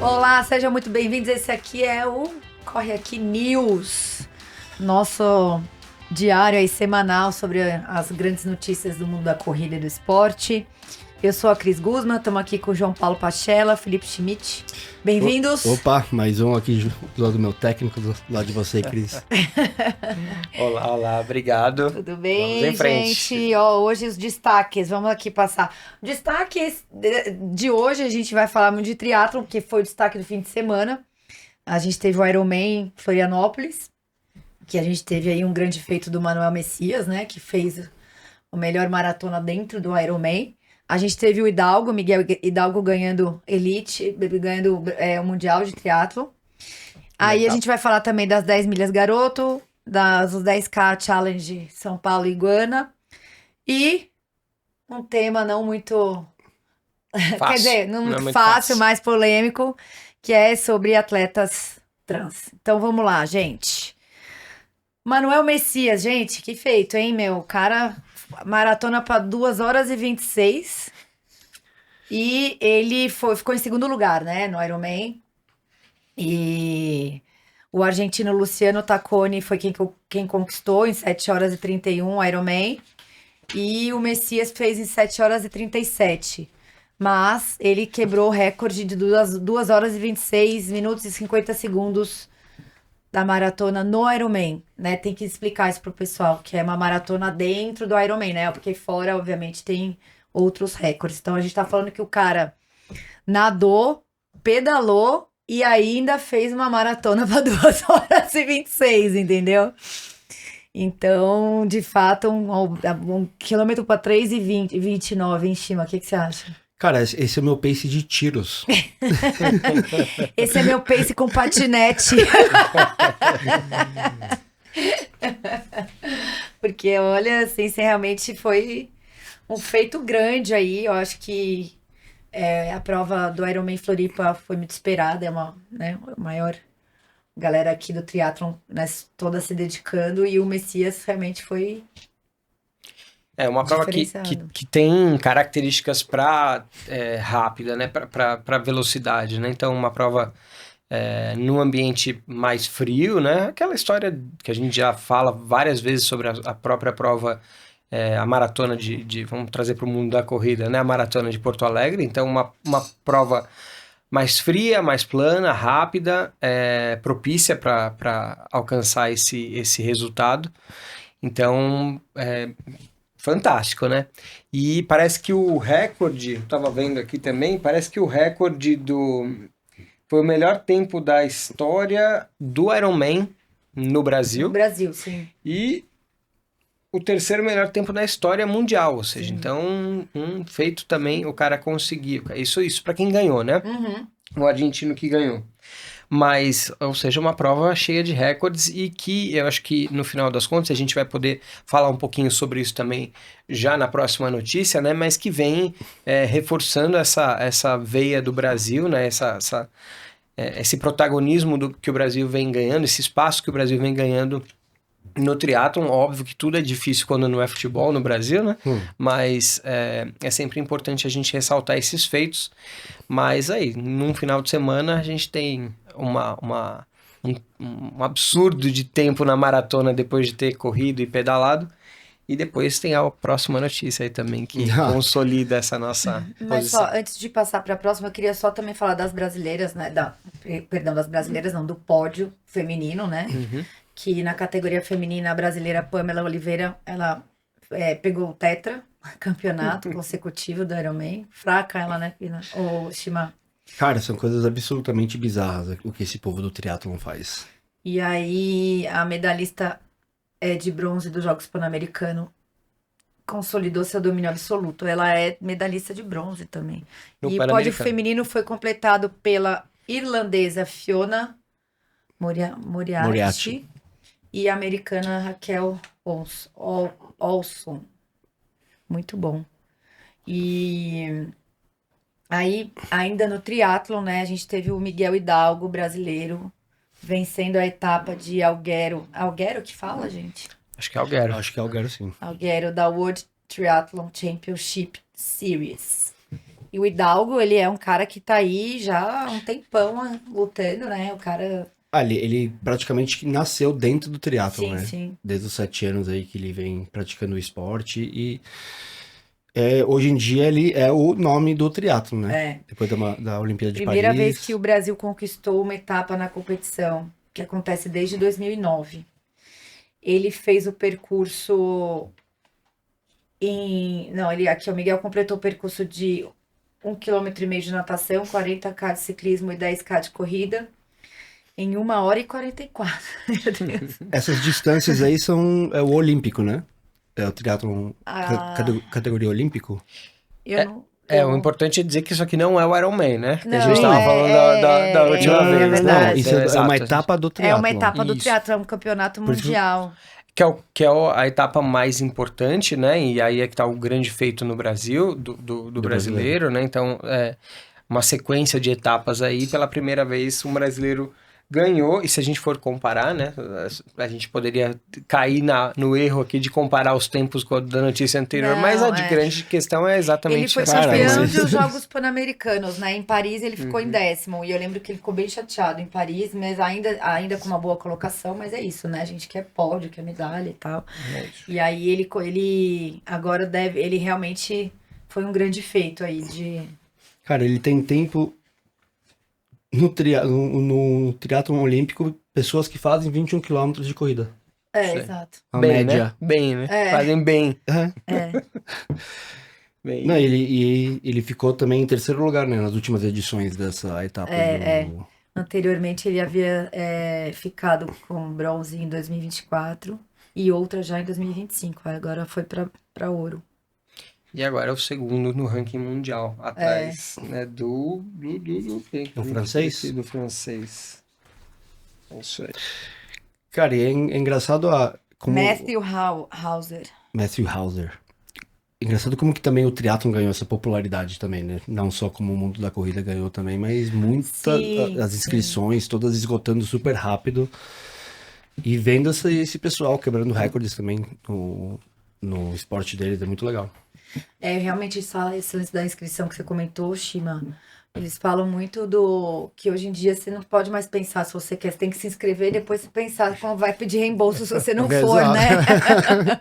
Olá, sejam muito bem-vindos. Esse aqui é o Corre Aqui News, nosso diário aí semanal sobre as grandes notícias do mundo da corrida e do esporte. Eu sou a Cris Guzman, estamos aqui com o João Paulo Pachella, Felipe Schmidt. Bem-vindos. Opa, mais um aqui do lado do meu técnico, do lado de você, Cris. Olá, obrigado. Tudo bem, Vamos em frente. gente? Ó, hoje os destaques, vamos aqui passar. Destaques de hoje, a gente vai falar muito de triatlon, que foi o destaque do fim de semana. A gente teve o Ironman Florianópolis, que a gente teve aí um grande feito do Manuel Messias, né? Que fez o melhor maratona dentro do Ironman. A gente teve o Hidalgo, Miguel Hidalgo ganhando Elite, ganhando o Mundial de Triatlon. Aí a gente vai falar também das 10 milhas garoto, dos 10K Challenge São Paulo e Iguana. E um tema não muito... Quer dizer, não muito fácil, mais polêmico, que é sobre atletas trans. Então vamos lá, gente. Manuel Messias, gente, que feito, hein, meu? O cara maratona para 2 horas e 26. E ele ficou em segundo lugar, né, no Ironman. E o argentino Luciano Tacconi foi quem conquistou em 7 horas e 31 o Ironman. E o Messias fez em 7 horas e 37. Mas ele quebrou o recorde de 2 horas e 26 minutos e 50 segundos da maratona no Ironman, né? Tem que explicar isso pro pessoal, que é uma maratona dentro do Ironman, né? Porque fora, obviamente, tem outros recordes. Então, a gente tá falando que o cara nadou, pedalou e ainda fez uma maratona para 2 horas e 26, entendeu? Então, de fato, um quilômetro para 3 e 20, 29 em cima. O que você acha? Cara, esse é o meu pace de tiros. Esse é meu pace com patinete. Porque, olha, assim, realmente foi um feito grande aí. Eu acho que a prova do Ironman Floripa foi muito esperada. É a maior galera aqui do triatlon, né, toda se dedicando. E o Messias realmente foi... É uma prova que tem características para rápida, né? Para velocidade, né? Então, uma prova num ambiente mais frio, né? Aquela história que a gente já fala várias vezes sobre a própria prova, a maratona vamos trazer para o mundo da corrida, né? A maratona de Porto Alegre. Então, uma prova mais fria, mais plana, rápida, propícia para alcançar esse resultado. Então, fantástico, né? E parece que o recorde, eu tava vendo aqui também, parece que o recorde foi o melhor tempo da história do Ironman no Brasil. No Brasil, sim. E o terceiro melhor tempo da história mundial, ou seja, então um feito também, o cara conseguiu. Isso para quem ganhou, né? Uhum. O argentino que ganhou. Mas, ou seja, uma prova cheia de recordes e que eu acho que no final das contas a gente vai poder falar um pouquinho sobre isso também já na próxima notícia, né? Mas que vem reforçando essa veia do Brasil, né? Esse protagonismo que o Brasil vem ganhando, esse espaço que o Brasil vem ganhando no triatlon. Óbvio que tudo é difícil quando não é futebol no Brasil, né? Mas é sempre importante a gente ressaltar esses feitos. Mas aí, num final de semana, a gente tem um absurdo de tempo na maratona depois de ter corrido e pedalado. E depois tem a próxima notícia aí também que consolida essa nossa Mas posição. só, antes de passar para a próxima, eu queria só também falar das brasileiras, né? Perdão, das brasileiras não, do pódio feminino, né? Uhum. Que na categoria feminina, a brasileira Pamela Oliveira, ela pegou o tetra campeonato consecutivo do Ironman. Fraca ela, né, Pina? Ou Shima? Cara, são coisas absolutamente bizarras o que esse povo do triatlon faz. E aí, a medalhista de bronze dos Jogos Pan-Americanos consolidou seu domínio absoluto. Ela é medalhista de bronze também. No E o pódio feminino foi completado pela irlandesa Fiona Moriarty e a americana Raquel Olson. Muito bom. E aí, ainda no triatlon, né, a gente teve o Miguel Hidalgo, brasileiro, vencendo a etapa de Alghero. Alghero que fala, gente? Acho que é Alghero. Acho que é Alghero, sim. Alghero, da World Triathlon Championship Series. E o Hidalgo, ele é um cara que tá aí já há um tempão lutando, né? O cara... Ele praticamente nasceu dentro do triatlon, Sim, né? sim. Desde os 7 anos aí que ele vem praticando o esporte e hoje em dia ele é o nome do triatlon, né? É. Depois da Olimpíada de Primeira Paris. vez que o Brasil conquistou uma etapa na competição, que acontece desde 2009. Ele fez o percurso aqui o Miguel completou o percurso de 1,5 km de natação, 40 km de ciclismo e 10 km de corrida em 1h44. Meu Deus. Essas distâncias aí é o olímpico, né? É o triatlon categoria olímpico? O importante é dizer que isso aqui não é o Ironman, né? Que a gente Não, estava falando da última vez. é verdade. Não, isso é Exato. uma etapa do É triatlon. uma etapa do Isso. triatlon, é um campeonato Por isso- mundial. Que é a etapa mais importante, né? E aí é que tá o grande feito no Brasil, do brasileiro, né? Então, uma sequência de etapas aí, pela primeira vez, um brasileiro ganhou. E se a gente for comparar, né? A gente poderia cair no erro aqui de comparar os tempos da notícia anterior, Não, mas a grande questão é exatamente Ele foi essa. campeão mas- dos Jogos Pan-Americanos, né? Em Paris ele ficou em 10º. E eu lembro que ele ficou bem chateado em Paris, mas ainda com uma boa colocação. Mas é isso, né? A gente quer pódio, quer medalha e tal. E aí ele agora ele realmente foi um grande feito aí de... Cara, ele tem tempo no triatlon olímpico, pessoas que fazem 21 km de corrida. É, Sim. exato. A Bem, média. né? Bem, né? É. Fazem bem. É. Bem. Não, ele ficou também em terceiro lugar, né? Nas últimas edições dessa etapa. Anteriormente ele havia ficado com bronze em 2024 e outra já em 2025. Agora foi para ouro. E agora é o segundo no ranking mundial, atrás né, do francês? Do francês. É isso aí. Cara, e é engraçado como... Matthew Hauser. Matthew Hauser. Engraçado como que também o triatlon ganhou essa popularidade também, né? Não só como o mundo da corrida ganhou também, mas as inscrições todas esgotando super rápido. E vendo esse pessoal quebrando recordes também no esporte deles, é muito legal. Realmente esse lance da inscrição que você comentou, Shima, eles falam muito que hoje em dia você não pode mais pensar se você quer, você tem que se inscrever e depois você pensar como vai pedir reembolso se você não for, Exato. né?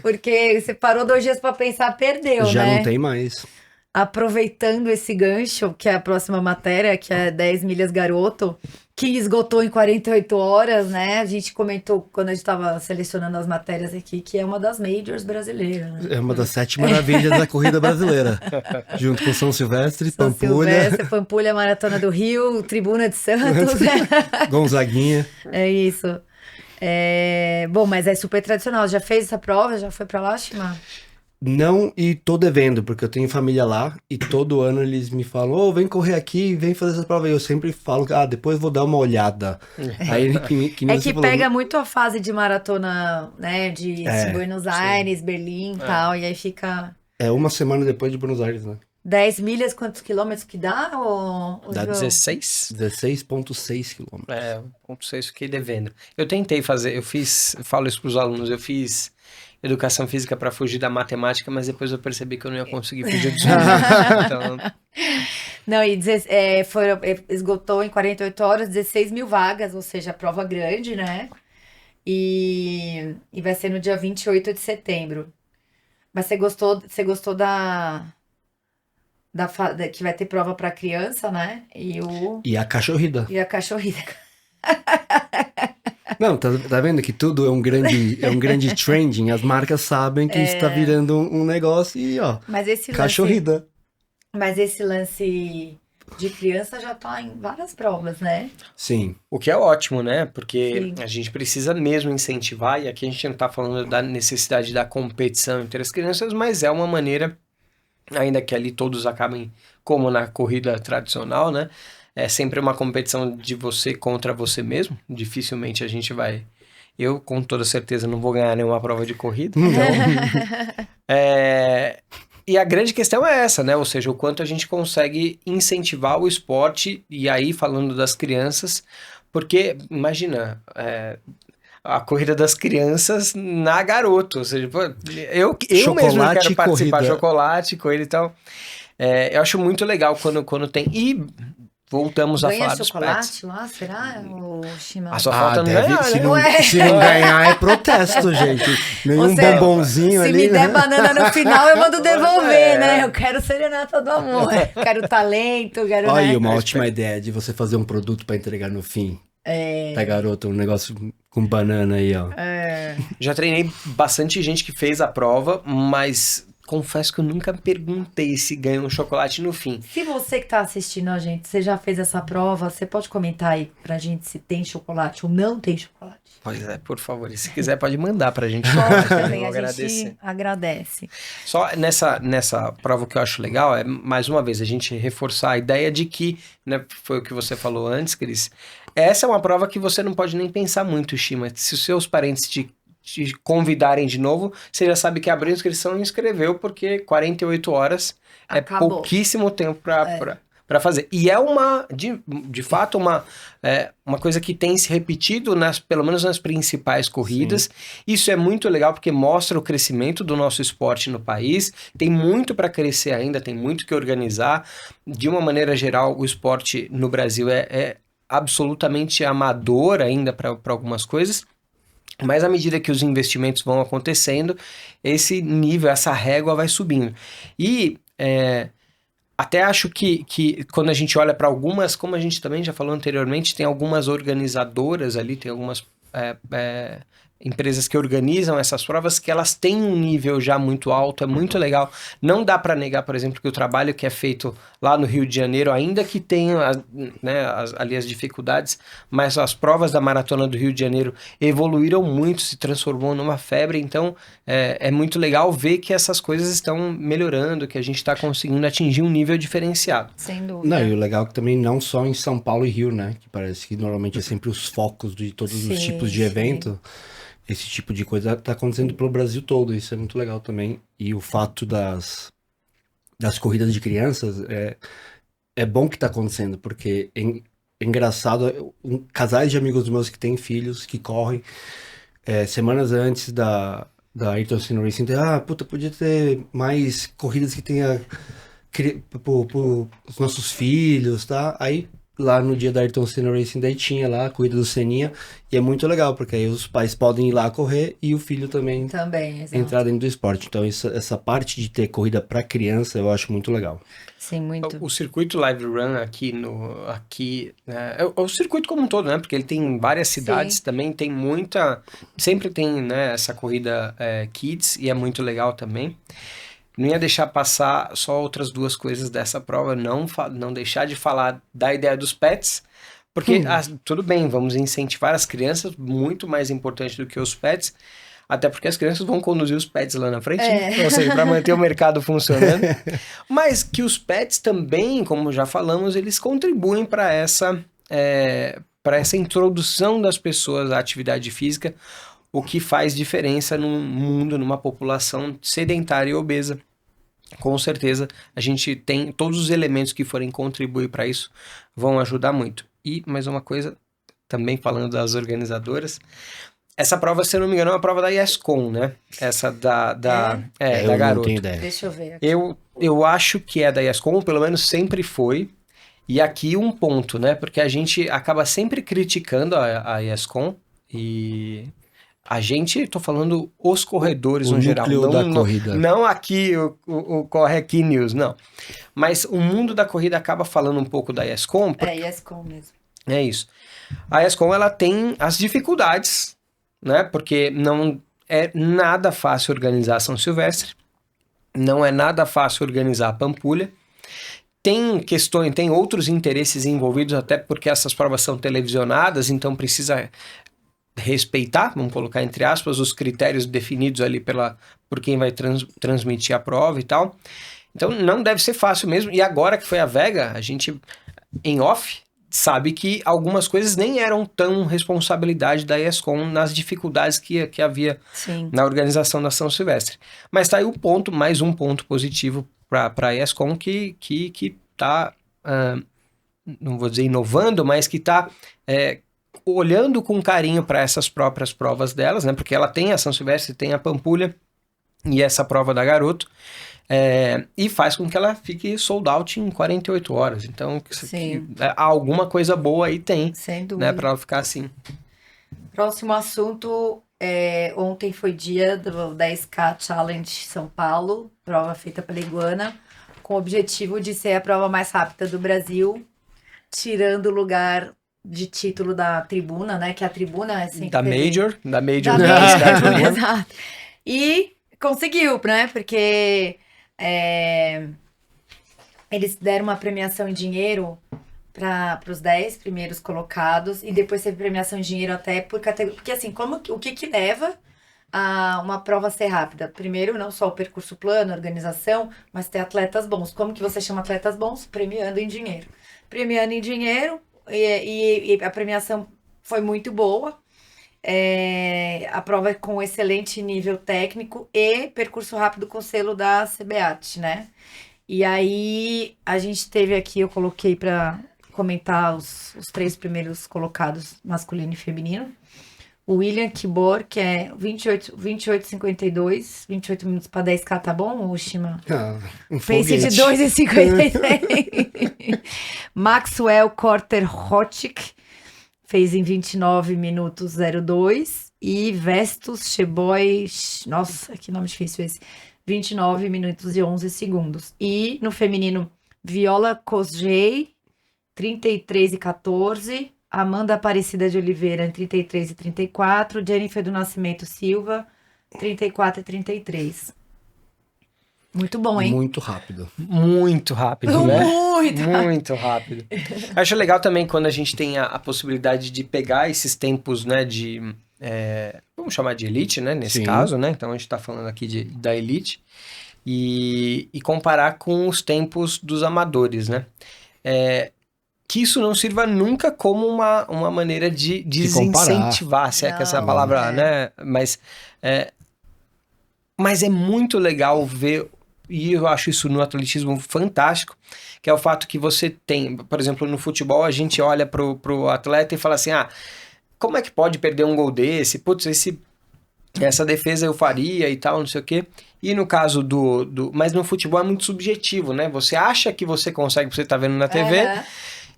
Porque você parou 2 dias para pensar, perdeu, Já né? não tem mais. Aproveitando esse gancho, que é a próxima matéria, que é 10 milhas garoto, que esgotou em 48 horas, né? A gente comentou quando a gente estava selecionando as matérias aqui, que é uma das majors brasileiras, né? É uma das 7 maravilhas da corrida brasileira. Junto com São Silvestre, São Pampulha, Silvestre, Pampulha, Maratona do Rio, Tribuna de Santos. Gonzaguinha. É isso. Bom, mas é super tradicional. Já fez essa prova? Já foi pra lá, Shima? Não, e tô devendo, porque eu tenho família lá e todo ano eles me falam, vem correr aqui, vem fazer essa prova. E eu sempre falo, depois vou dar uma olhada. Aí, que nem você falou, pega muito a fase de maratona, né, de Buenos Aires, Berlim e tal, e aí fica... É uma semana depois de Buenos Aires, né? 10 milhas, quantos quilômetros que dá? Dá 16? 16,6 quilômetros. 1,6 fiquei devendo. Eu tentei fazer, falo isso pros alunos, eu fiz educação física para fugir da matemática, mas depois eu percebi que eu não ia conseguir fugir dos números. Então... Não, e esgotou em 48 horas 16 mil vagas, ou seja, prova grande, né? E vai ser no dia 28 de setembro. Mas você gostou que vai ter prova para criança, né? E a cachorrida. E a cachorrida. Não, tá vendo que tudo é um grande trending. As marcas sabem que está virando um negócio e, cachorrida. Mas esse lance de criança já tá em várias provas, né? Sim. O que é ótimo, né? Porque Sim. a gente precisa mesmo incentivar, e aqui a gente não tá falando da necessidade da competição entre as crianças, mas é uma maneira, ainda que ali todos acabem como na corrida tradicional, né? É sempre uma competição de você contra você mesmo. Dificilmente a gente vai... Eu, com toda certeza, não vou ganhar nenhuma prova de corrida. Então, e a grande questão é essa, né? Ou seja, o quanto a gente consegue incentivar o esporte, e aí falando das crianças, porque, imagina... a corrida das crianças na garoto. Ou seja, eu mesmo quero participar. Corrida. Chocolate, corrida e tal. Eu acho muito legal quando tem... E voltamos a falar dos pets. Ganha chocolate lá, será? A sua falta não ganhar, se, né? não, se não ganhar é protesto, gente. Nenhum bombonzinho se ali, me der né? banana no final, eu mando devolver, né? Eu quero serenata do amor. Quero talento, quero... Olha aí, né? uma ótima ideia de você fazer um produto pra entregar no fim. Tá, garoto? Um negócio com banana aí, ó. Já treinei bastante gente que fez a prova, mas... Confesso que eu nunca perguntei se ganha um chocolate no fim. Se você que tá assistindo a gente, você já fez essa prova, você pode comentar aí pra gente se tem chocolate ou não tem chocolate. Pois é, por favor. E se quiser, pode mandar pra gente. Pode também, a gente agradece. Só nessa prova que eu acho legal é, mais uma vez, a gente reforçar a ideia de que, né, foi o que você falou antes, Cris, essa é uma prova que você não pode nem pensar muito, Shima. Se os seus parentes te convidarem de novo, você já sabe que abriu a inscrição e inscreveu, porque 48 horas Acabou. É pouquíssimo tempo para fazer. E é de fato, uma coisa que tem se repetido, pelo menos nas principais corridas. Sim. Isso é muito legal, porque mostra o crescimento do nosso esporte no país. Tem muito para crescer ainda, tem muito que organizar. De uma maneira geral, o esporte no Brasil é absolutamente amador ainda para algumas coisas. Mas à medida que os investimentos vão acontecendo, esse nível, essa régua vai subindo. E até acho que quando a gente olha para algumas, como a gente também já falou anteriormente, tem algumas organizadoras ali, tem algumas empresas que organizam essas provas que elas têm um nível já muito alto, é muito legal. Não dá para negar, por exemplo, que o trabalho que é feito lá no Rio de Janeiro, ainda que tenha ali as dificuldades, mas as provas da Maratona do Rio de Janeiro evoluíram muito, se transformou numa febre, então é muito legal ver que essas coisas estão melhorando, que a gente está conseguindo atingir um nível diferenciado. Sem dúvida. Não, e o legal é que também não só em São Paulo e Rio, né, que parece que normalmente é sempre os focos de todos os tipos de evento. Esse tipo de coisa tá acontecendo pelo Brasil todo, isso é muito legal também. E o fato das corridas de crianças é bom que tá acontecendo, porque é engraçado, casais de amigos meus que têm filhos, que correm, semanas antes da Ayrton Senna Racing, podia ter mais corridas que tenha os nossos filhos, tá? Aí lá no dia da Ayrton Senna Racing Day tinha lá a corrida do Seninha, e é muito legal, porque aí os pais podem ir lá correr e o filho também entrar dentro do esporte. Então essa parte de ter corrida para criança eu acho muito legal. Sim, muito. O circuito Live Run aqui é o circuito como um todo, né? Porque ele tem várias cidades. Sim. Também, tem sempre tem, né, essa corrida Kids, e é muito legal também. Não ia deixar passar só outras duas coisas dessa prova, não deixar de falar da ideia dos pets, porque tudo bem, vamos incentivar as crianças, muito mais importante do que os pets, até porque as crianças vão conduzir os pets lá na frente, ou seja, para manter o mercado funcionando, mas que os pets também, como já falamos, eles contribuem para essa introdução das pessoas à atividade física, o que faz diferença num mundo, numa população sedentária e obesa. Com certeza, a gente tem todos os elementos que forem contribuir para isso, vão ajudar muito. E mais uma coisa, também falando das organizadoras, essa prova, se eu não me engano, é uma prova da YesCon, né? Essa da Garoto. Não tenho ideia. Deixa eu ver aqui. Eu acho que é da YesCon, pelo menos sempre foi. E aqui um ponto, né? Porque a gente acaba sempre criticando a YesCon e... A gente, tô falando os corredores no geral. O núcleo da corrida. Não aqui o Corre Aqui News, não. Mas o mundo da corrida acaba falando um pouco da YesCon. YesCon mesmo. É isso. A YesCon, ela tem as dificuldades, né? Porque não é nada fácil organizar São Silvestre. Não é nada fácil organizar a Pampulha. Tem outros interesses envolvidos, até porque essas provas são televisionadas, então precisa... respeitar, vamos colocar entre aspas, os critérios definidos ali por quem vai transmitir a prova e tal. Então não deve ser fácil mesmo. E agora que foi a Vega, a gente, em off, sabe que algumas coisas nem eram tão responsabilidade da YesCon nas dificuldades que havia na organização da São Silvestre. Mas tá aí mais um ponto positivo para a YesCon que tá, não vou dizer inovando, mas que tá... olhando com carinho para essas próprias provas delas, né? Porque ela tem a São Silvestre, tem a Pampulha e essa prova da Garoto. e faz com que ela fique sold out em 48 horas. Então, alguma coisa boa aí tem, sem dúvida, né, para ela ficar assim. Próximo assunto, ontem foi dia do 10K Challenge São Paulo, prova feita pela Iguana, com o objetivo de ser a prova mais rápida do Brasil, tirando o lugar de título da Tribuna, né? Que a Tribuna é sempre... Da Major. Exato. E conseguiu, né? Porque eles deram uma premiação em dinheiro para os 10 primeiros colocados e depois teve premiação em dinheiro até por categoria. Porque assim, o que leva a uma prova ser rápida? Primeiro, não só o percurso plano, organização, mas ter atletas bons. Como que você chama atletas bons? Premiando em dinheiro. Premiando em dinheiro e a premiação foi muito boa. A prova é com excelente nível técnico e percurso rápido com selo da CBAT, né? E aí a gente teve aqui, eu coloquei para comentar os 3 primeiros colocados, masculino e feminino. O William Kibor, que é 28,52, 28 minutos para 10K, tá bom, Ushima? Pace de 2,53. Maxwell Korter-Hotchik fez em 29 minutos 02. E Vestus Cheboy, nossa, que nome difícil esse, 29 minutos e 11 segundos. E no feminino, Viola Kosgei, 33 e 14. Amanda Aparecida de Oliveira, em 33 e 34. Jennifer do Nascimento Silva, 34 e 33. Muito bom, hein? Muito rápido. Muito rápido, né? Muito rápido. Acho legal também quando a gente tem a possibilidade de pegar esses tempos, né, de... vamos chamar de elite, né, nesse caso, né? Então a gente tá falando aqui da elite. E comparar com os tempos dos amadores, né? Que isso não sirva nunca como uma maneira de desincentivar, se é que essa palavra, né? Mas é muito legal ver, e eu acho isso no atletismo fantástico, que é o fato que você tem, por exemplo, no futebol, a gente olha pro atleta e fala assim, como é que pode perder um gol desse? Putz, essa defesa eu faria e tal, não sei o quê. E no caso mas no futebol é muito subjetivo, né? Você acha que você consegue, você tá vendo na TV...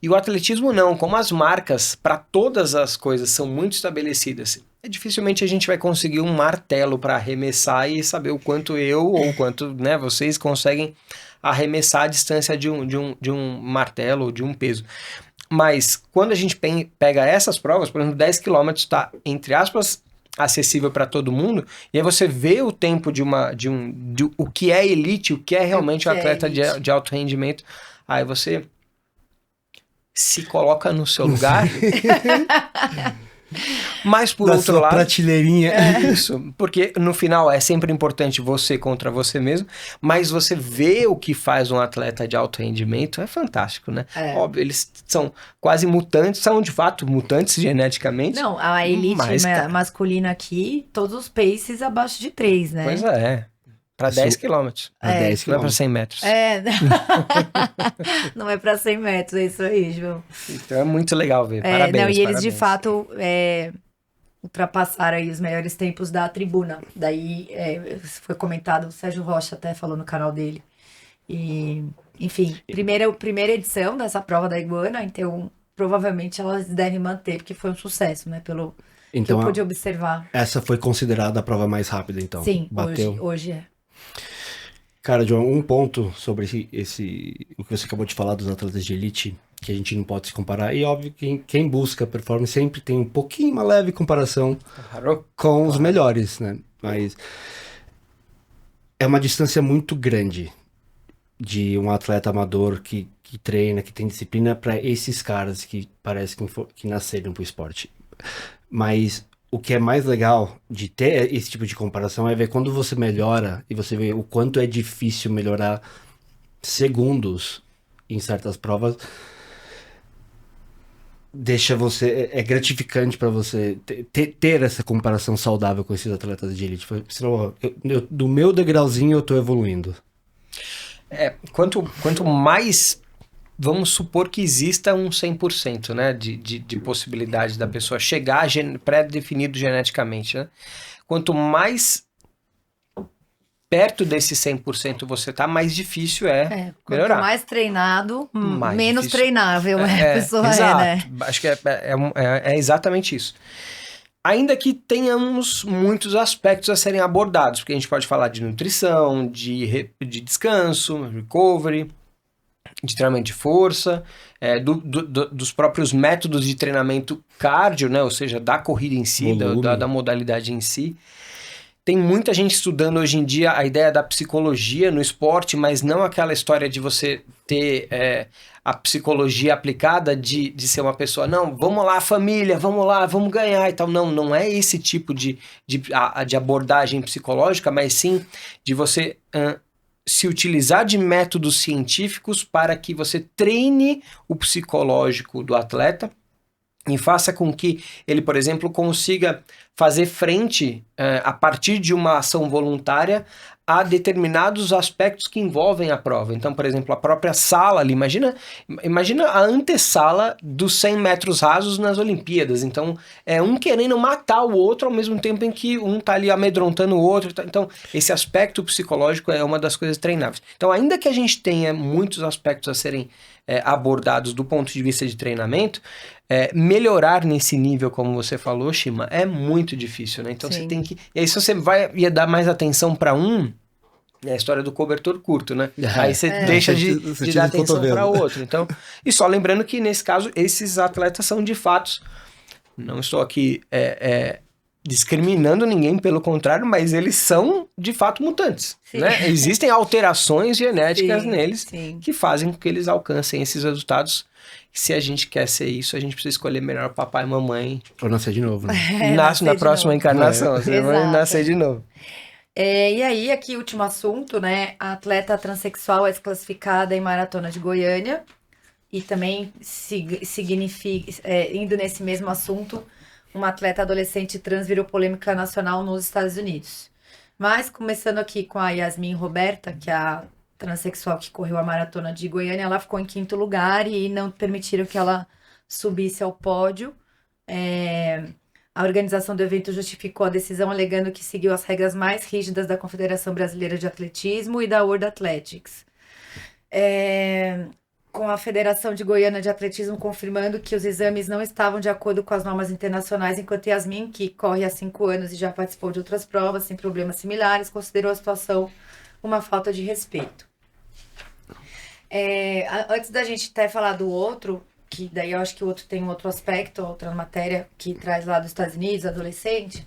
E o atletismo não, como as marcas para todas as coisas são muito estabelecidas, dificilmente a gente vai conseguir um martelo para arremessar e saber o quanto eu ou quanto, né, vocês conseguem arremessar a distância de um martelo ou de um peso. Mas quando a gente pega essas provas, por exemplo, 10 km está, entre aspas, acessível para todo mundo, e aí você vê o tempo de o que é elite, o que é realmente um atleta de alto rendimento, aí você... se coloca no seu lugar, mas por outro lado... prateleirinha. Isso, porque no final é sempre importante você contra você mesmo, mas você vê o que faz um atleta de alto rendimento, é fantástico, né? Óbvio, eles são quase mutantes, são de fato mutantes geneticamente. Não, a elite masculina aqui, todos os paces abaixo de 3, né? Pois é. Para 10 quilômetros. Não é para 100 metros. Não é para 100 metros, é isso aí, João. Então é muito legal ver. Parabéns. Não, e eles de fato ultrapassaram aí os melhores tempos da Tribuna. Daí foi comentado, o Sérgio Rocha até falou no canal dele. E, enfim, primeira edição dessa prova da Iguana, então provavelmente elas devem manter, porque foi um sucesso, né? Pelo que eu pude observar. Essa foi considerada a prova mais rápida, então? Sim, bateu. Hoje é. Cara, John, um ponto sobre o que você acabou de falar dos atletas de elite, que a gente não pode se comparar, e óbvio que quem busca performance sempre tem um pouquinho uma leve comparação com os melhores, né? Mas é uma distância muito grande de um atleta amador que treina, que tem disciplina, para esses caras que parece que nasceram pro esporte. Mas o que é mais legal de ter esse tipo de comparação é ver quando você melhora e você vê o quanto é difícil melhorar segundos em certas provas. Deixa você... É gratificante para você ter essa comparação saudável com esses atletas de elite. Senão, do meu degrauzinho eu tô evoluindo. Quanto mais... Vamos supor que exista um 100%, né, de possibilidade da pessoa chegar pré-definido geneticamente, né? Quanto mais perto desse 100% você tá, mais difícil melhorar. Quanto mais treinado, menos difícil. Treinável a pessoa exato. né? Acho que é exatamente isso. Ainda que tenhamos muitos aspectos a serem abordados, porque a gente pode falar de nutrição, de descanso, recovery, de treinamento de força, dos próprios métodos de treinamento cardio, né? Ou seja, da corrida em si, da modalidade em si. Tem muita gente estudando hoje em dia a ideia da psicologia no esporte, mas não aquela história de você ter a psicologia aplicada de ser uma pessoa, não, vamos lá família, vamos lá, vamos ganhar e tal. Não é esse tipo de abordagem psicológica, mas sim de você se utilizar de métodos científicos para que você treine o psicológico do atleta e faça com que ele, por exemplo, consiga fazer frente, a partir de uma ação voluntária, a determinados aspectos que envolvem a prova. Então, por exemplo, a própria sala ali, imagina a antessala dos 100 metros rasos nas Olimpíadas. Então, um querendo matar o outro ao mesmo tempo em que um tá ali amedrontando o outro. Então, esse aspecto psicológico é uma das coisas treináveis. Então, ainda que a gente tenha muitos aspectos a serem abordados do ponto de vista de treinamento, melhorar nesse nível, como você falou, Shima, é muito difícil, né? Então, você tem que... E aí, se você ia dar mais atenção para é a história do cobertor curto, né? Aí você deixa de dar atenção para outro. Então, e só lembrando que, nesse caso, esses atletas são de fato... Não estou aqui discriminando ninguém, pelo contrário, mas eles são, de fato, mutantes. Né? Existem alterações genéticas neles que fazem com que eles alcancem esses resultados. Se a gente quer ser isso, a gente precisa escolher melhor papai e mamãe. Ou nascer de novo, né? Nasce na próxima encarnação. Você vai nascer de novo. E aí, aqui, último assunto, né? A atleta transexual é desclassificada em Maratona de Goiânia. E também significa, indo nesse mesmo assunto, uma atleta adolescente trans virou polêmica nacional nos Estados Unidos. Mas, começando aqui com a Yasmin Roberta, que é a transexual que correu a Maratona de Goiânia, ela ficou em 5º lugar e não permitiram que ela subisse ao pódio. A organização do evento justificou a decisão alegando que seguiu as regras mais rígidas da Confederação Brasileira de Atletismo e da World Athletics. Com a Federação de Goiânia de Atletismo confirmando que os exames não estavam de acordo com as normas internacionais, enquanto Yasmin, que corre há 5 anos e já participou de outras provas sem problemas similares, considerou a situação uma falta de respeito. Antes da gente até falar do outro, que daí eu acho que o outro tem um outro aspecto, outra matéria que traz lá dos Estados Unidos, adolescente,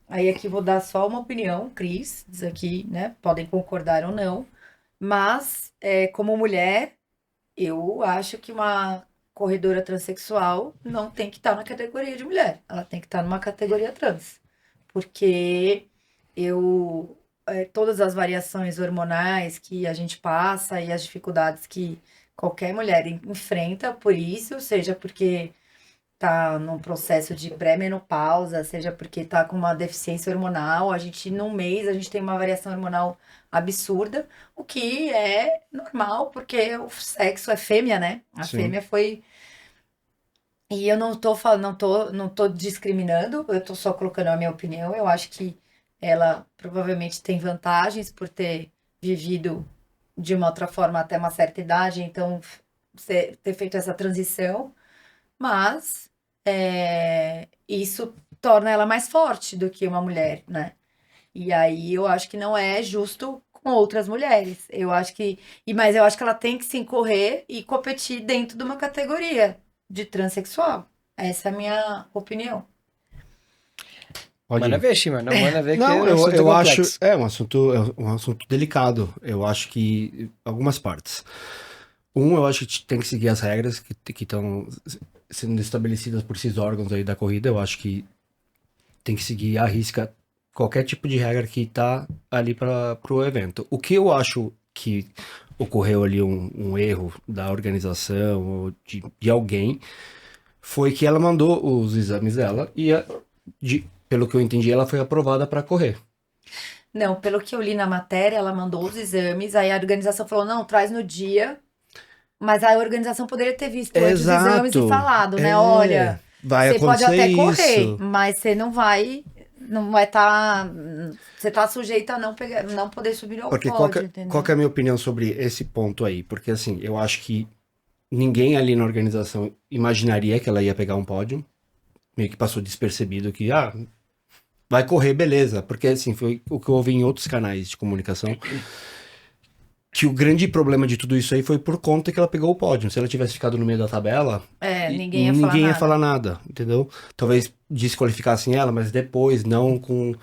aí aqui vou dar só uma opinião, Cris, diz aqui, né, podem concordar ou não, mas como mulher, eu acho que uma corredora transexual não tem que estar na categoria de mulher, ela tem que estar numa categoria trans, porque todas as variações hormonais que a gente passa e as dificuldades que qualquer mulher enfrenta por isso, seja porque tá num processo de pré-menopausa, seja porque tá com uma deficiência hormonal, num mês, a gente tem uma variação hormonal absurda, o que é normal, porque o sexo é fêmea, né? A fêmea foi... E eu não tô discriminando, eu tô só colocando a minha opinião, eu acho que ela provavelmente tem vantagens por ter vivido de uma outra forma até uma certa idade, então ter feito essa transição, mas isso torna ela mais forte do que uma mulher, né? E aí eu acho que não é justo com outras mulheres. Mas eu acho que ela tem que se correr e competir dentro de uma categoria de transexual. Essa é a minha opinião. Manda ver, Shima, não manda ver que eu acho um assunto delicado. Eu acho que algumas partes. Eu acho que tem que seguir as regras que estão sendo estabelecidas por esses órgãos aí da corrida. Eu acho que tem que seguir à risca qualquer tipo de regra que tá ali para o evento. O que eu acho que ocorreu ali um erro da organização ou de alguém foi que ela mandou os exames dela e pelo que eu entendi, ela foi aprovada para correr. Não, pelo que eu li na matéria, ela mandou os exames, aí a organização falou, não, traz no dia. Mas a organização poderia ter visto antes os exames e falado, né? Olha, você pode até correr, mas você não vai não vai estar... Você tá sujeito a não poder subir ao pódio, entendeu? Qual que é a minha opinião sobre esse ponto aí? Porque, assim, eu acho que ninguém ali na organização imaginaria que ela ia pegar um pódio. Meio que passou despercebido que, vai correr, beleza. Porque, assim, foi o que eu ouvi em outros canais de comunicação. Que o grande problema de tudo isso aí foi por conta que ela pegou o pódio. Se ela tivesse ficado no meio da tabela, ninguém ia falar nada, entendeu? Talvez desqualificassem ela, mas depois, não com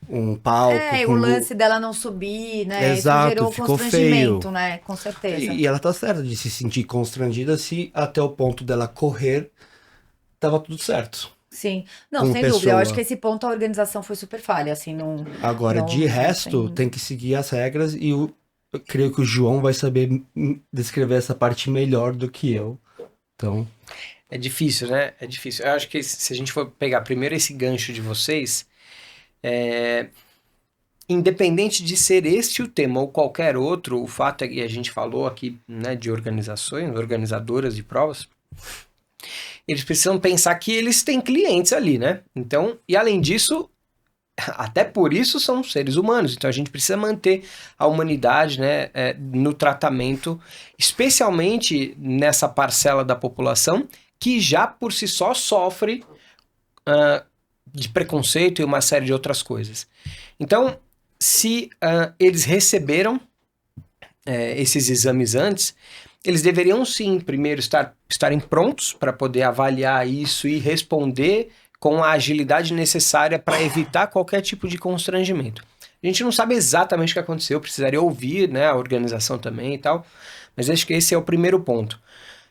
um palco. O lance dela não subir, né? Exato, isso gerou ficou constrangimento, feio. né? Com certeza. E ela tá certa de se sentir constrangida se até o ponto dela correr tava tudo certo. Sim. Não, Como sem pessoa. dúvida. Eu acho que esse ponto a organização foi super falha, assim, não... Agora, de resto, tem que seguir as regras e eu creio que o João vai saber descrever essa parte melhor do que eu. Então... É difícil, né? É difícil. Eu acho que se a gente for pegar primeiro esse gancho de vocês, independente de ser este o tema ou qualquer outro, o fato é que a gente falou aqui, né, de organizações, organizadoras de provas, eles precisam pensar que eles têm clientes ali, né? Então, e além disso, até por isso são seres humanos. Então a gente precisa manter a humanidade, né, no tratamento, especialmente nessa parcela da população que já por si só sofre de preconceito e uma série de outras coisas. Então, se eles receberam esses exames antes, eles deveriam sim, primeiro, estarem prontos para poder avaliar isso e responder com a agilidade necessária para evitar qualquer tipo de constrangimento. A gente não sabe exatamente o que aconteceu, precisaria ouvir, né, a organização também e tal, mas acho que esse é o primeiro ponto.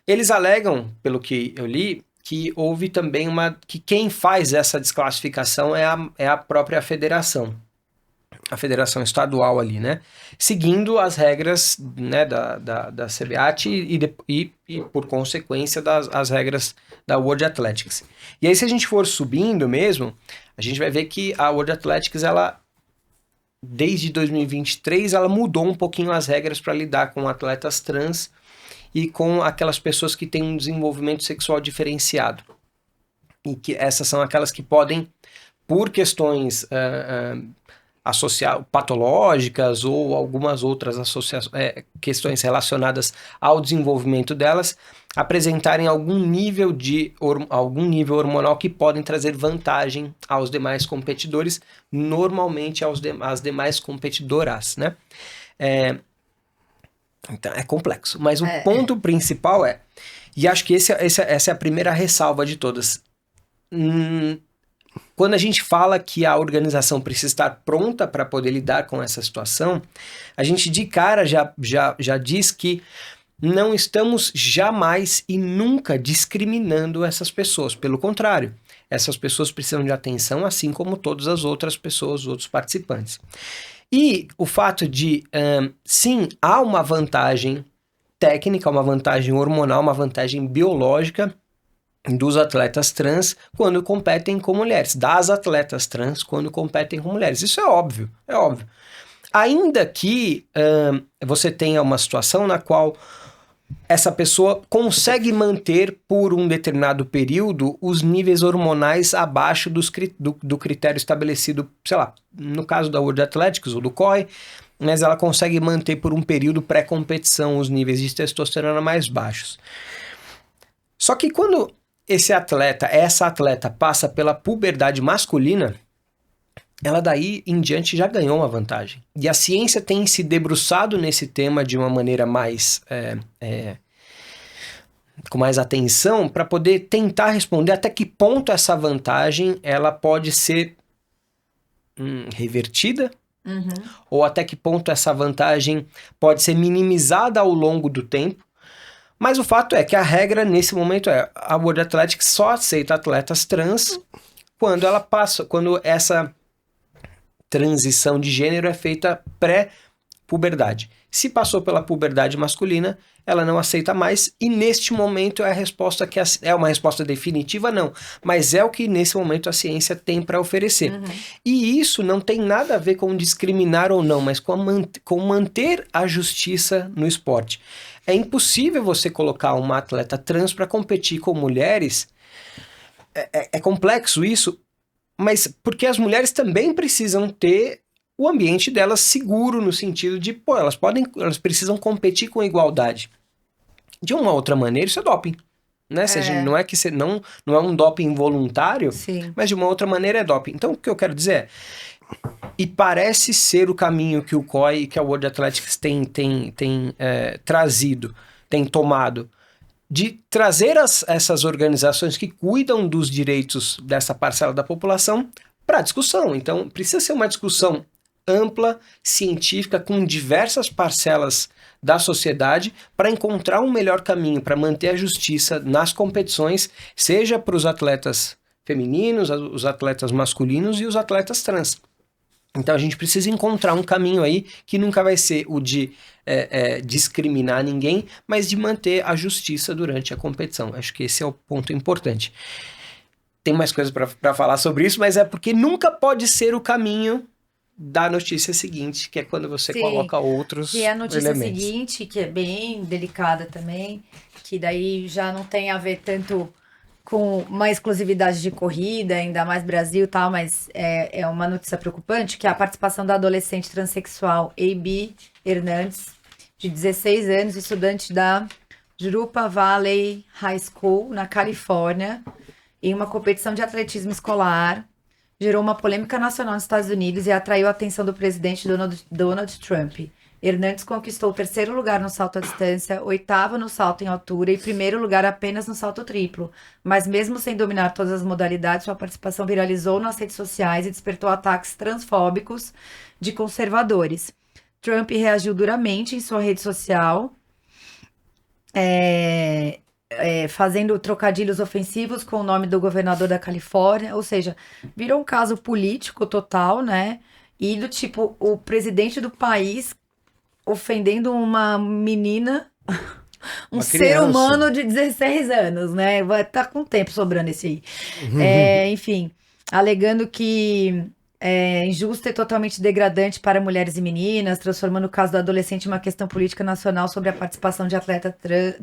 Eles alegam, pelo que eu li, que houve também que quem faz essa desclassificação é a própria federação. A federação estadual ali, né? Seguindo as regras, né, da CBAT e por consequência, as regras da World Athletics. E aí, se a gente for subindo mesmo, a gente vai ver que a World Athletics, ela, desde 2023, ela mudou um pouquinho as regras para lidar com atletas trans e com aquelas pessoas que têm um desenvolvimento sexual diferenciado. E que essas são aquelas que podem, por questões patológicas ou algumas outras questões relacionadas ao desenvolvimento delas, apresentarem algum nível hormonal que podem trazer vantagem aos demais competidores, normalmente às demais competidoras, né? Então é complexo, mas o ponto principal e acho que essa é a primeira ressalva de todas, quando a gente fala que a organização precisa estar pronta para poder lidar com essa situação, a gente de cara já diz que não estamos jamais e nunca discriminando essas pessoas. Pelo contrário, essas pessoas precisam de atenção, assim como todas as outras pessoas, os outros participantes. E o fato de, sim, há uma vantagem técnica, uma vantagem hormonal, uma vantagem biológica dos atletas trans quando competem com mulheres, das atletas trans quando competem com mulheres. Isso é óbvio, é óbvio. Ainda que você tenha uma situação na qual essa pessoa consegue manter por um determinado período os níveis hormonais abaixo do critério estabelecido, sei lá, no caso da World Athletics ou do COI, mas ela consegue manter por um período pré-competição os níveis de testosterona mais baixos. Só que quando essa atleta passa pela puberdade masculina, ela daí em diante já ganhou uma vantagem. E a ciência tem se debruçado nesse tema de uma maneira mais com mais atenção para poder tentar responder até que ponto essa vantagem ela pode ser revertida, ou até que ponto essa vantagem pode ser minimizada ao longo do tempo. Mas o fato é que a regra nesse momento a World Athletics só aceita atletas trans quando essa transição de gênero é feita pré-puberdade. Se passou pela puberdade masculina, ela não aceita mais, e neste momento é a resposta que é uma resposta definitiva, não, mas é o que nesse momento a ciência tem para oferecer. E isso não tem nada a ver com discriminar ou não, mas com manter a justiça no esporte. É impossível você colocar uma atleta trans para competir com mulheres. É complexo isso, mas porque as mulheres também precisam ter o ambiente delas seguro, no sentido de, pô, elas precisam competir com igualdade. De uma outra maneira, isso é doping. Né? Não é que não é um doping involuntário, Sim. Mas de uma outra maneira é doping. Então, o que eu quero dizer é, e parece ser o caminho que o COI e que a World Athletics tem trazido, tem tomado, de trazer essas organizações que cuidam dos direitos dessa parcela da população para discussão. Então, precisa ser uma discussão ampla, científica, com diversas parcelas da sociedade para encontrar um melhor caminho, para manter a justiça nas competições, seja para os atletas femininos, os atletas masculinos e os atletas trans. Então a gente precisa encontrar um caminho aí que nunca vai ser o de discriminar ninguém, mas de manter a justiça durante a competição. Acho que esse é o ponto importante. Tem mais coisas para falar sobre isso, mas é porque nunca pode ser o caminho da notícia seguinte, que é quando você coloca outros elementos. E a notícia seguinte, que é bem delicada também, que daí já não tem a ver tanto com uma exclusividade de corrida, ainda mais Brasil e tal, mas é uma notícia preocupante, que é a participação da adolescente transexual A.B. Hernandes, de 16 anos, estudante da Jurupa Valley High School, na Califórnia, em uma competição de atletismo escolar, gerou uma polêmica nacional nos Estados Unidos e atraiu a atenção do presidente Donald Trump. Hernandes conquistou o 3º lugar no salto à distância, 8º no salto em altura e 1º lugar apenas no salto triplo. Mas mesmo sem dominar todas as modalidades, sua participação viralizou nas redes sociais e despertou ataques transfóbicos de conservadores. Trump reagiu duramente em sua rede social, fazendo trocadilhos ofensivos com o nome do governador da Califórnia, ou seja, virou um caso político total, né? E do tipo, o presidente do país ofendendo uma menina, um ser humano de 16 anos, né? Vai estar com tempo sobrando esse aí. Enfim, alegando que é injusta e totalmente degradante para mulheres e meninas, transformando o caso do adolescente em uma questão política nacional sobre a participação de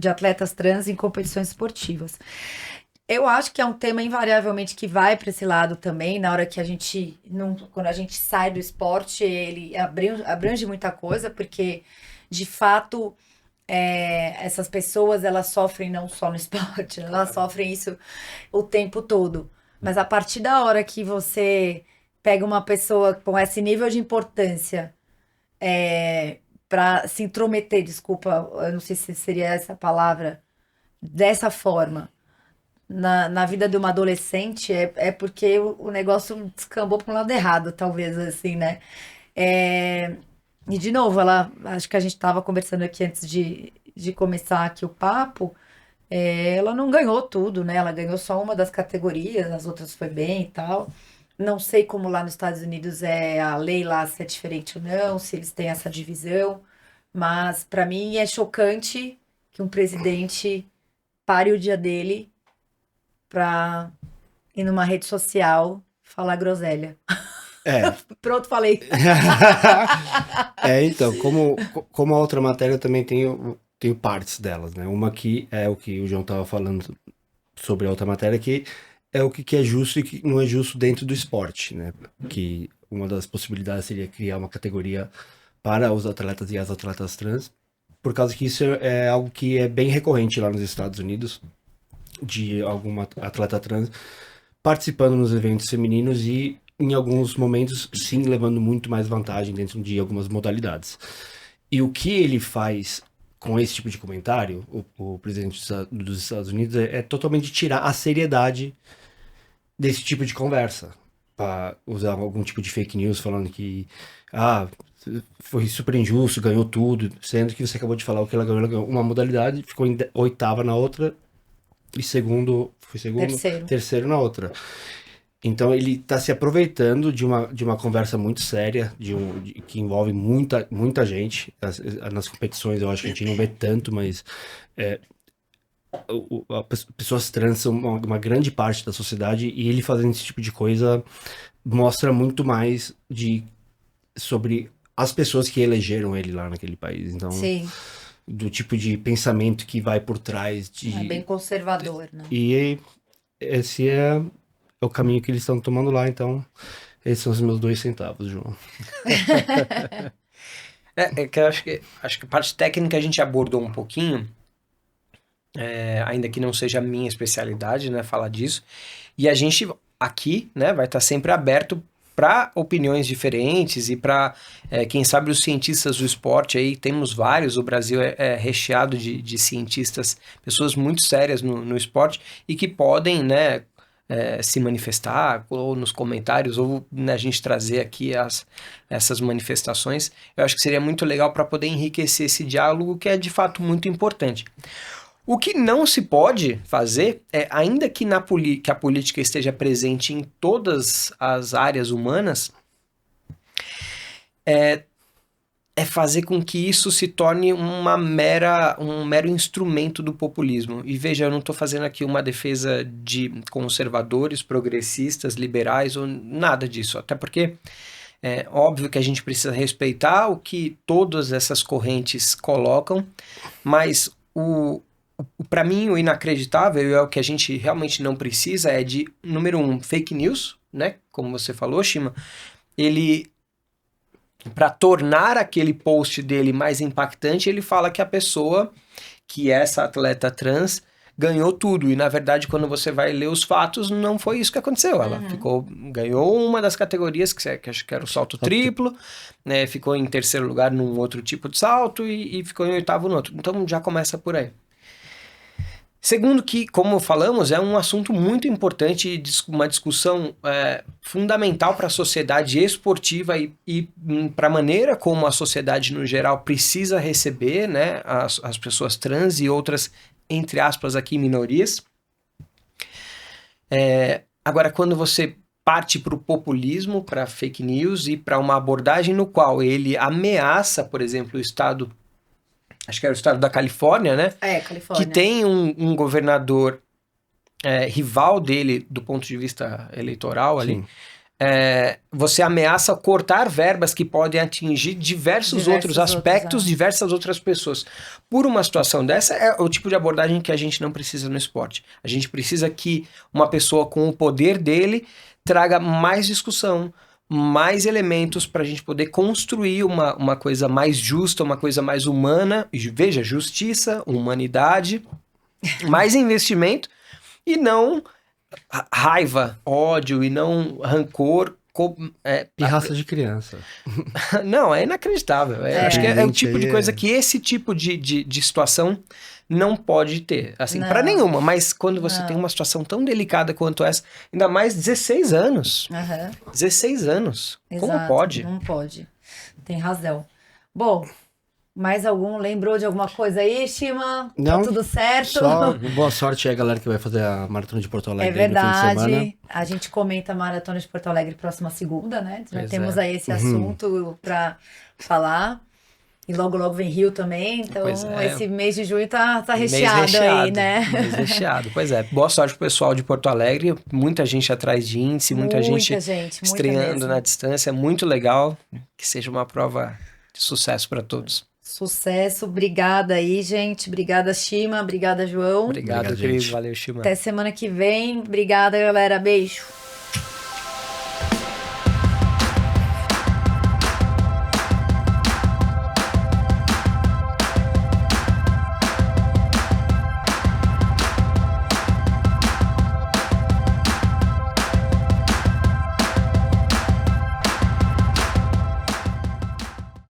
atletas trans em competições esportivas. Eu acho que é um tema invariavelmente que vai para esse lado também, na hora que quando a gente sai do esporte, ele abrange muita coisa, porque, de fato, essas pessoas, elas sofrem não só no esporte, elas sofrem isso o tempo todo. Mas a partir da hora que você pega uma pessoa com esse nível de importância para se intrometer, desculpa, eu não sei se seria essa a palavra, dessa forma, na vida de uma adolescente, é porque o negócio descambou para um lado errado, talvez, assim, né? E, de novo, acho que a gente estava conversando aqui antes de começar aqui o papo, ela não ganhou tudo, né? Ela ganhou só uma das categorias, as outras foi bem e tal. Não sei como lá nos Estados Unidos a lei lá se é diferente ou não, se eles têm essa divisão, mas para mim é chocante que um presidente pare o dia dele pra ir numa rede social falar groselha. Pronto, falei. Então, como a outra matéria, eu também tenho partes delas, né? Uma que é o que o João estava falando sobre a outra matéria, que é o que é justo e que não é justo dentro do esporte, né? Que uma das possibilidades seria criar uma categoria para os atletas e as atletas trans, por causa que isso é algo que é bem recorrente lá nos Estados Unidos, de alguma atleta trans participando nos eventos femininos e, em alguns momentos, sim, levando muito mais vantagem dentro de algumas modalidades. E o que ele faz com esse tipo de comentário, o presidente dos Estados Unidos, é totalmente tirar a seriedade desse tipo de conversa, para usar algum tipo de fake news falando que foi super injusto, ganhou tudo, sendo que você acabou de falar o que ela ganhou uma modalidade, ficou em 8ª na outra e terceiro na outra. Então ele está se aproveitando de uma conversa muito séria, que envolve muita gente. Nas competições eu acho que a gente não vê tanto, mas pessoas trans são uma grande parte da sociedade, e ele fazendo esse tipo de coisa mostra muito mais sobre as pessoas que elegeram ele lá naquele país. Então, sim, do tipo de pensamento que vai por trás é bem conservador, né? E esse é é o caminho que eles estão tomando lá, então esses são os meus 2 centavos, João. Que eu acho que a parte técnica a gente abordou um pouquinho, ainda que não seja a minha especialidade, né, falar disso, e a gente aqui, né, vai estar sempre aberto para opiniões diferentes e para, quem sabe, os cientistas do esporte aí, temos vários, o Brasil é recheado de cientistas, pessoas muito sérias no esporte e que podem, né, se manifestar ou nos comentários ou, né, a gente trazer aqui essas manifestações. Eu acho que seria muito legal para poder enriquecer esse diálogo que é de fato muito importante. O que não se pode fazer é, ainda que que a política esteja presente em todas as áreas humanas, é fazer com que isso se torne um mero instrumento do populismo. E veja, eu não estou fazendo aqui uma defesa de conservadores, progressistas, liberais ou nada disso. Até porque é óbvio que a gente precisa respeitar o que todas essas correntes colocam, mas para mim, o inacreditável, e é o que a gente realmente não precisa, é de, número 1, fake news, né? Como você falou, Shima, ele, para tornar aquele post dele mais impactante, ele fala que a pessoa, que é essa atleta trans, ganhou tudo. E, na verdade, quando você vai ler os fatos, não foi isso que aconteceu. Ela ganhou uma das categorias, que acho que era o salto triplo, né? Ficou em terceiro lugar num outro tipo de salto e ficou em 8º no outro. Então, já começa por aí. Segundo que, como falamos, é um assunto muito importante, uma discussão fundamental para a sociedade esportiva e para a maneira como a sociedade no geral precisa receber, né, as pessoas trans e outras, entre aspas, aqui, minorias. Agora, quando você parte para o populismo, para fake news e para uma abordagem no qual ele ameaça, por exemplo, o Estado... Acho que era o estado da Califórnia, né? Califórnia. Que tem um governador rival dele do ponto de vista eleitoral ali. Você ameaça cortar verbas que podem atingir diversos outros aspectos, diversas outras pessoas. Por uma situação dessa, é o tipo de abordagem que a gente não precisa no esporte. A gente precisa que uma pessoa com o poder dele traga mais discussão, mais elementos para a gente poder construir uma coisa mais justa, uma coisa mais humana. Veja, justiça, humanidade, mais investimento e não raiva, ódio e não rancor. Pirraça de criança. Não, é inacreditável. Acho que é o tipo de coisa que esse tipo de situação não pode ter, assim, para nenhuma, mas quando você tem uma situação tão delicada quanto essa, ainda mais 16 anos. 16 anos. Exato, como pode? Não pode. Tem razão. Bom, mais algum? Lembrou de alguma coisa aí, Shima? Não. Tá tudo certo? Só boa sorte aí, galera, que vai fazer a Maratona de Porto Alegre. É verdade. No fim de semana. A gente comenta a Maratona de Porto Alegre próxima segunda, né? Já Pois temos aí esse assunto para falar. E logo, logo vem Rio também. Então, esse mês de junho tá recheado aí, né? Mês recheado. Pois é. Boa sorte pro pessoal de Porto Alegre. Muita gente atrás de índice, muita gente estreando na distância. Muito legal. Que seja uma prova de sucesso para todos. Sucesso. Obrigada aí, gente. Obrigada, Shima. Obrigada, João. Obrigado, Cris. Valeu, Shima. Até semana que vem. Obrigada, galera. Beijo.